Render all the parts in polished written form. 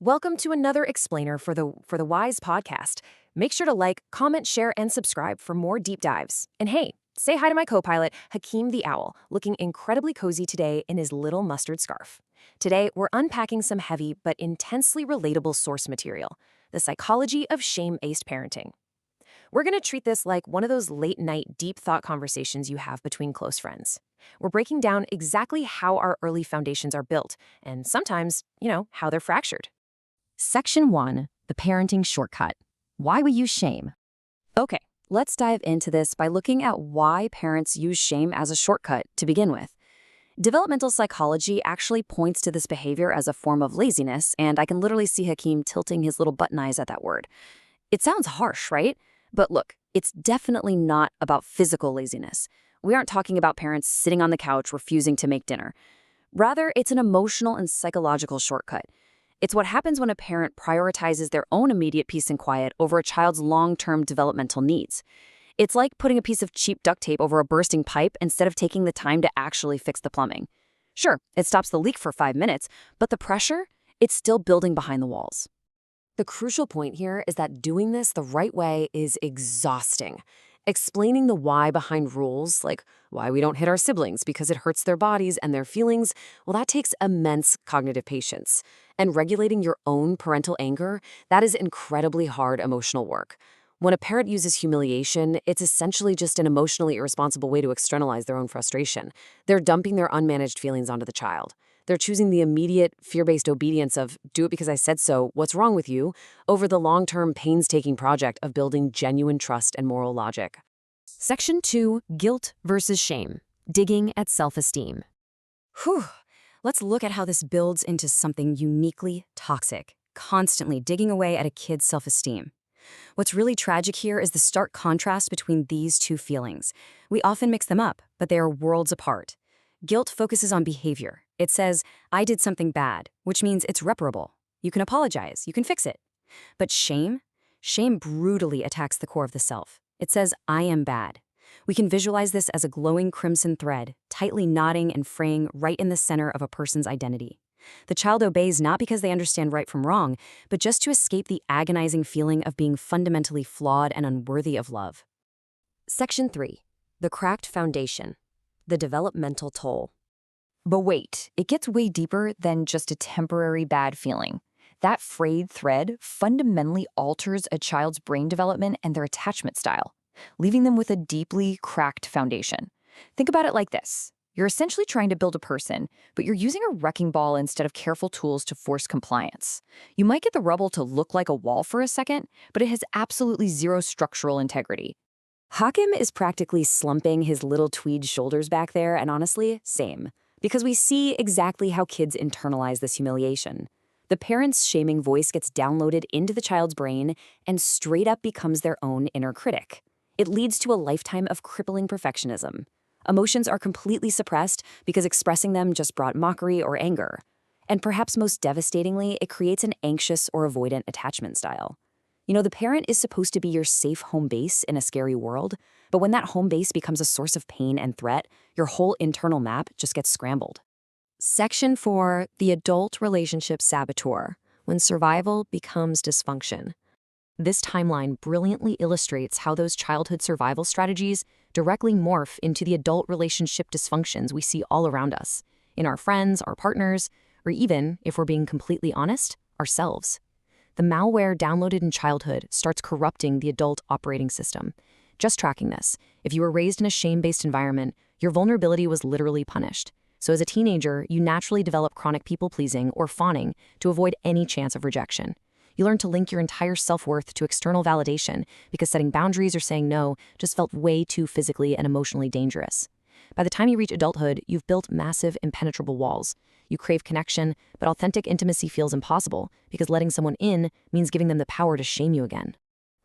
Welcome to another explainer for the Wise podcast. Make sure to like, comment, share, and subscribe for more deep dives. And hey, say hi to my co-pilot, Hakeem the Owl, looking incredibly cozy today in his little mustard scarf. Today, we're unpacking some heavy but intensely relatable source material, the psychology of shame-based parenting. We're going to treat this like one of those late-night deep thought conversations you have between close friends. We're breaking down exactly how our early foundations are built, and sometimes, how they're fractured. Section 1, the parenting shortcut. Why we use shame. Okay, let's dive into this by looking at why parents use shame as a shortcut to begin with. Developmental psychology actually points to this behavior as a form of laziness, and I can literally see Hakeem tilting his little button eyes at that word. It sounds harsh, right? But look, it's definitely not about physical laziness. We aren't talking about parents sitting on the couch refusing to make dinner. Rather, it's an emotional and psychological shortcut. It's what happens when a parent prioritizes their own immediate peace and quiet over a child's long-term developmental needs. It's like putting a piece of cheap duct tape over a bursting pipe instead of taking the time to actually fix the plumbing. Sure, it stops the leak for 5 minutes, but the pressure, it's still building behind the walls. The crucial point here is that doing this the right way is exhausting. Explaining the why behind rules, like why we don't hit our siblings because it hurts their bodies and their feelings, well, that takes immense cognitive patience. And regulating your own parental anger, that is incredibly hard emotional work. When a parent uses humiliation, it's essentially just an emotionally irresponsible way to externalize their own frustration. They're dumping their unmanaged feelings onto the child. They're choosing the immediate, fear-based obedience of, do it because I said so, what's wrong with you, over the long-term, painstaking project of building genuine trust and moral logic. Section 2, Guilt versus Shame. Digging at self-esteem. Whew. Let's look at how this builds into something uniquely toxic, constantly digging away at a kid's self-esteem. What's really tragic here is the stark contrast between these two feelings. We often mix them up, but they are worlds apart. Guilt focuses on behavior. It says, I did something bad, which means it's reparable. You can apologize, you can fix it. But shame brutally attacks the core of the self. It says, I am bad. We can visualize this as a glowing crimson thread, tightly knotting and fraying right in the center of a person's identity. The child obeys not because they understand right from wrong, but just to escape the agonizing feeling of being fundamentally flawed and unworthy of love. Section 3, the cracked foundation. The developmental toll. But wait, it gets way deeper than just a temporary bad feeling. That frayed thread fundamentally alters a child's brain development and their attachment style, leaving them with a deeply cracked foundation. Think about it like this. You're essentially trying to build a person, but you're using a wrecking ball instead of careful tools to force compliance. You might get the rubble to look like a wall for a second, but it has absolutely zero structural integrity. Hakim is practically slumping his little tweed shoulders back there, and honestly, same. Because we see exactly how kids internalize this humiliation. The parent's shaming voice gets downloaded into the child's brain and straight up becomes their own inner critic. It leads to a lifetime of crippling perfectionism. Emotions are completely suppressed because expressing them just brought mockery or anger. And perhaps most devastatingly, it creates an anxious or avoidant attachment style. The parent is supposed to be your safe home base in a scary world, but when that home base becomes a source of pain and threat, your whole internal map just gets scrambled. Section 4, the adult relationship saboteur, when survival becomes dysfunction. This timeline brilliantly illustrates how those childhood survival strategies directly morph into the adult relationship dysfunctions we see all around us, in our friends, our partners, or even, if we're being completely honest, ourselves. The malware downloaded in childhood starts corrupting the adult operating system. Just tracking this, if you were raised in a shame-based environment, your vulnerability was literally punished. So as a teenager, you naturally develop chronic people-pleasing or fawning to avoid any chance of rejection. You learn to link your entire self-worth to external validation because setting boundaries or saying no just felt way too physically and emotionally dangerous. By the time you reach adulthood, you've built massive, impenetrable walls. You crave connection, but authentic intimacy feels impossible because letting someone in means giving them the power to shame you again.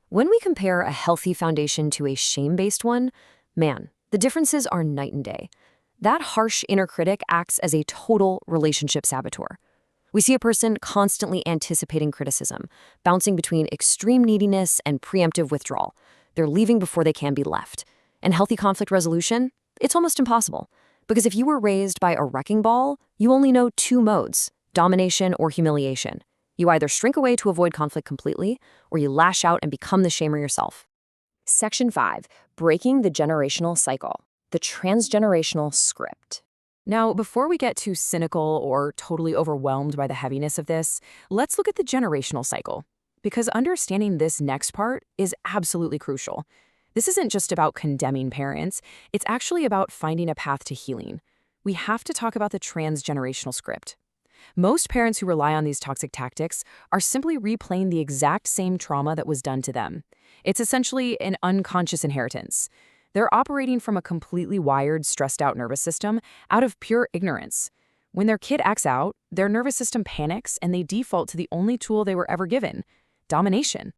When we compare a healthy foundation to a shame-based one, man, the differences are night and day. That harsh inner critic acts as a total relationship saboteur. We see a person constantly anticipating criticism, bouncing between extreme neediness and preemptive withdrawal. They're leaving before they can be left. And healthy conflict resolution? It's almost impossible. Because if you were raised by a wrecking ball, you only know two modes, domination or humiliation. You either shrink away to avoid conflict completely, or you lash out and become the shamer yourself. Section 5, breaking the generational cycle, the transgenerational script. Now, before we get too cynical or totally overwhelmed by the heaviness of this, let's look at the generational cycle, because understanding this next part is absolutely crucial. This isn't just about condemning parents, it's actually about finding a path to healing. We have to talk about the transgenerational script. Most parents who rely on these toxic tactics are simply replaying the exact same trauma that was done to them. It's essentially an unconscious inheritance. They're operating from a completely wired, stressed-out nervous system out of pure ignorance. When their kid acts out, their nervous system panics and they default to the only tool they were ever given: domination.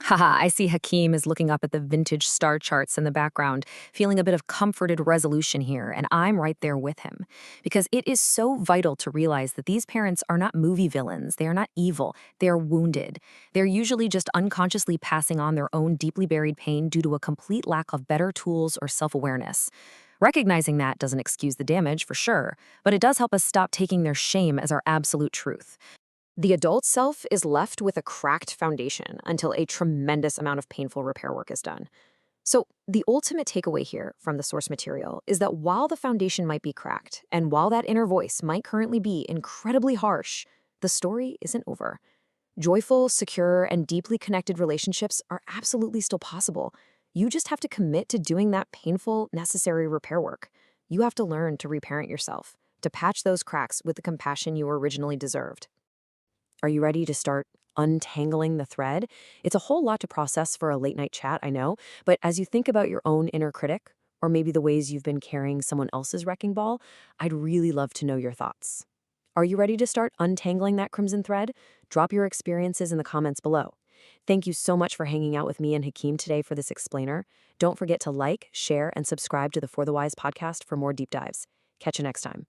Haha, I see Hakeem is looking up at the vintage star charts in the background, feeling a bit of comforted resolution here, and I'm right there with him. Because it is so vital to realize that these parents are not movie villains, they are not evil, they are wounded. They're usually just unconsciously passing on their own deeply buried pain due to a complete lack of better tools or self-awareness. Recognizing that doesn't excuse the damage, for sure, but it does help us stop taking their shame as our absolute truth. The adult self is left with a cracked foundation until a tremendous amount of painful repair work is done. So, the ultimate takeaway here from the source material is that while the foundation might be cracked, and while that inner voice might currently be incredibly harsh, the story isn't over. Joyful, secure, and deeply connected relationships are absolutely still possible. You just have to commit to doing that painful, necessary repair work. You have to learn to reparent yourself, to patch those cracks with the compassion you originally deserved. Are you ready to start untangling the thread? It's a whole lot to process for a late-night chat, I know, but as you think about your own inner critic, or maybe the ways you've been carrying someone else's wrecking ball, I'd really love to know your thoughts. Are you ready to start untangling that crimson thread? Drop your experiences in the comments below. Thank you so much for hanging out with me and Hakeem today for this explainer. Don't forget to like, share, and subscribe to the For the Wise podcast for more deep dives. Catch you next time.